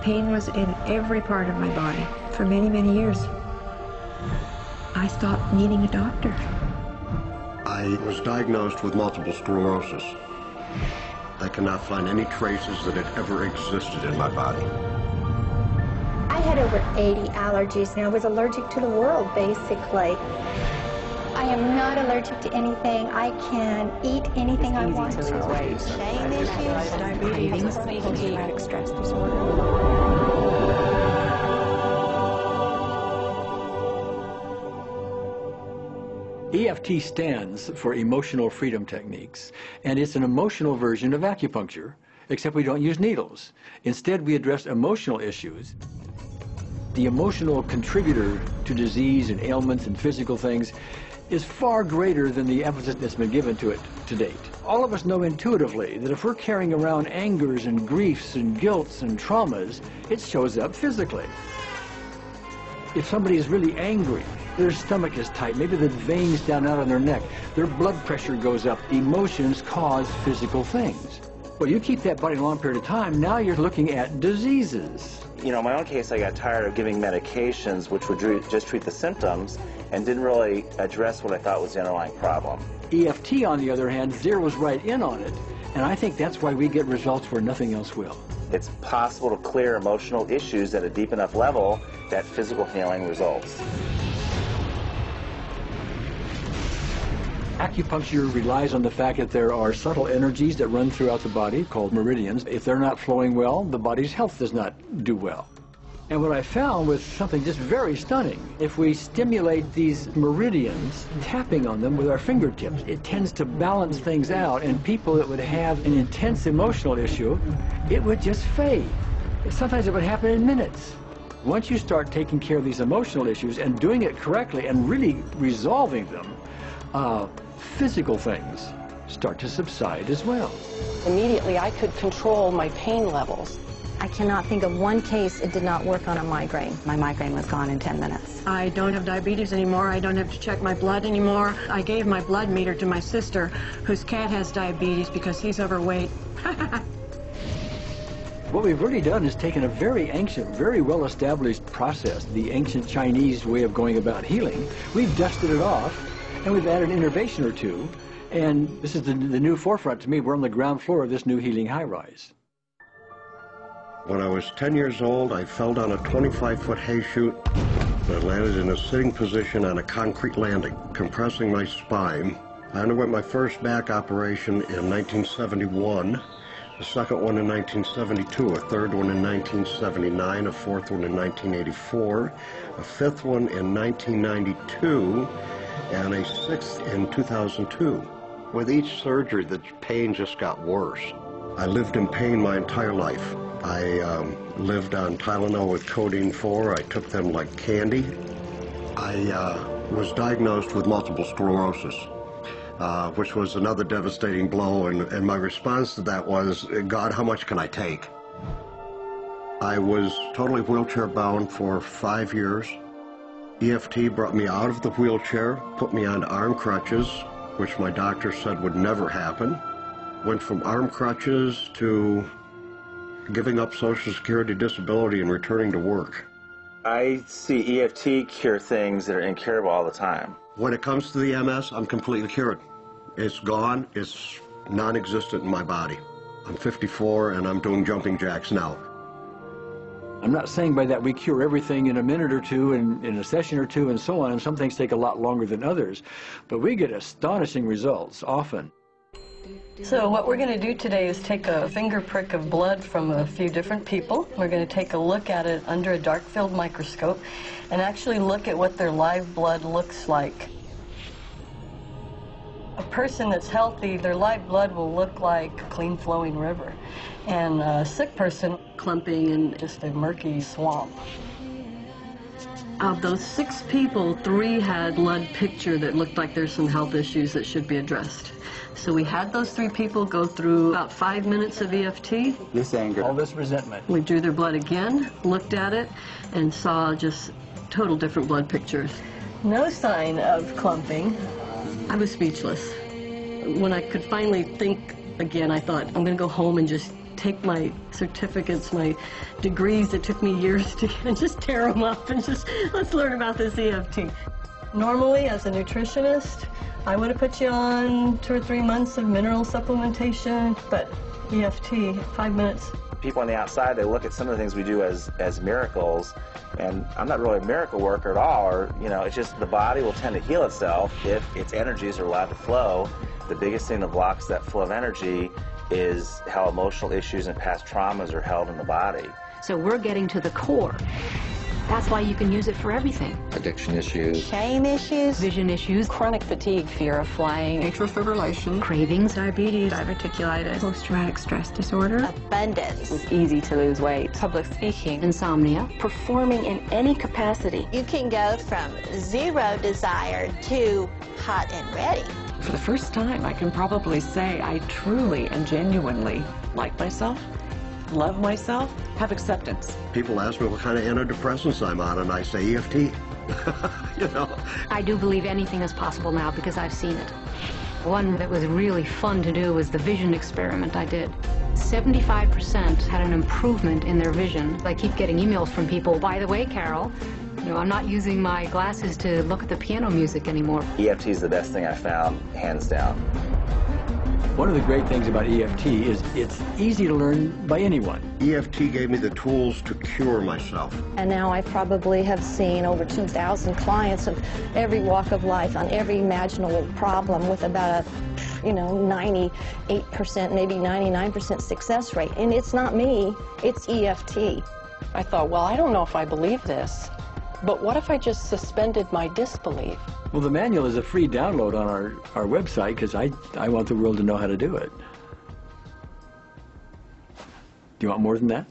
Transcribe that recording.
pain was in every part of my body for many, many years. I stopped needing a doctor. I was diagnosed with multiple sclerosis. I cannot find any traces that it ever existed in my body. I had over 80 allergies, and I was allergic to the world, basically. I am not allergic to anything. I can eat anything I want to. Pain issues, Diabetes, post-traumatic stress disorder. EFT stands for Emotional Freedom Techniques, and it's an emotional version of acupuncture, except we don't use needles. Instead, we address emotional issues. The emotional contributor to disease and ailments and physical things is far greater than the emphasis that's been given to it to date. All of us know intuitively that if we're carrying around angers and griefs and guilts and traumas, it shows up physically. If somebody is really angry, their stomach is tight, maybe the veins down out on their neck, their blood pressure goes up. Emotions cause physical things. Well, you keep that body a long period of time, now you're looking at diseases. You know, in my own case, I got tired of giving medications which would just treat the symptoms and didn't really address what I thought was the underlying problem. EFT, on the other hand, zeroes right in on it, and I think that's why we get results where nothing else will. It's possible to clear emotional issues at a deep enough level that physical healing results. Acupuncture relies on the fact that there are subtle energies that run throughout the body called meridians. If they're not flowing well, the body's health does not do well. And what I found was something just very stunning. If we stimulate these meridians, tapping on them with our fingertips, it tends to balance things out, and people that would have an intense emotional issue, it would just fade. Sometimes it would happen in minutes. Once you start taking care of these emotional issues and doing it correctly and really resolving them, physical things start to subside as well. Immediately, I could control my pain levels. I cannot think of one case it did not work on a migraine. My migraine was gone in 10 minutes. I don't have diabetes anymore. I don't have to check my blood anymore. I gave my blood meter to my sister, whose cat has diabetes because he's overweight. What we've really done is taken a very ancient, very well-established process, the ancient Chinese way of going about healing. We've dusted it off, and we've added an innovation or two, and this is the new forefront to me. We're on the ground floor of this new healing high-rise. When I was 10 years old, I fell down a 25-foot hay chute and I landed in a sitting position on a concrete landing, compressing my spine. I underwent my first back operation in 1971, a second one in 1972, a third one in 1979, a fourth one in 1984, a fifth one in 1992, and a sixth in 2002. With each surgery, the pain just got worse. I lived in pain my entire life. I lived on Tylenol with codeine 4. I took them like candy. I was diagnosed with multiple sclerosis, which was another devastating blow, and my response to that was, God, how much can I take? I was totally wheelchair bound for 5 years. EFT brought me out of the wheelchair, put me on arm crutches, which my doctor said would never happen. Went from arm crutches to giving up Social Security disability and returning to work. I see EFT cure things that are incurable all the time. When it comes to the MS, I'm completely cured. It's gone. It's non-existent in my body. I'm 54 and I'm doing jumping jacks now. I'm not saying by that we cure everything in a minute or two, and in a session or two, and so on, and some things take a lot longer than others, but we get astonishing results often. So what we're going to do today is take a finger prick of blood from a few different people. We're going to take a look at it under a dark field microscope and actually look at what their live blood looks like. A person that's healthy, their live blood will look like a clean flowing river, and a sick person clumping in just a murky swamp. Of those 6 people, 3 had blood picture that looked like there's some health issues that should be addressed. So we had those 3 people go through about 5 minutes of EFT. This anger. All this resentment. We drew their blood again, looked at it, and saw just total different blood pictures. No sign of clumping. I was speechless. When I could finally think again, I thought, I'm going to go home and just take my certificates, my degrees that took me years to get, and just tear them up and just, let's learn about this EFT. Normally, as a nutritionist, I would have put you on 2 or 3 months of mineral supplementation, but EFT, 5 minutes. People on the outside, they look at some of the things we do as miracles, and I'm not really a miracle worker at all, or, you know, it's just the body will tend to heal itself if its energies are allowed to flow. The biggest thing that blocks that flow of energy is how emotional issues and past traumas are held in the body. So we're getting to the core. That's why you can use it for everything. Addiction issues, Shame issues, Vision issues, chronic fatigue, fear of flying, Atrial fibrillation, cravings, diabetes, diverticulitis, post-traumatic stress disorder, abundance. it's easy to lose weight, Public speaking. insomnia. performing in any capacity. You can go from zero desire to hot and ready. For the first time, I can probably say I truly and genuinely like myself, love myself, have acceptance. People ask me what kind of antidepressants I'm on, and I say EFT. You know? I do believe anything is possible now because I've seen it. One that was really fun to do was the vision experiment I did. 75% had an improvement in their vision. I keep getting emails from people, by the way, Carol, you know, I'm not using my glasses to look at the piano music anymore. EFT is the best thing I found, hands down. One of the great things about EFT is it's easy to learn by anyone. EFT gave me the tools to cure myself. And now I probably have seen over 2,000 clients of every walk of life on every imaginable problem with about a, 98%, maybe 99% success rate. And it's not me, it's EFT. I thought, well, I don't know if I believe this, but what if I just suspended my disbelief? Well, the manual is a free download on our website because I want the world to know how to do it. Do you want more than that?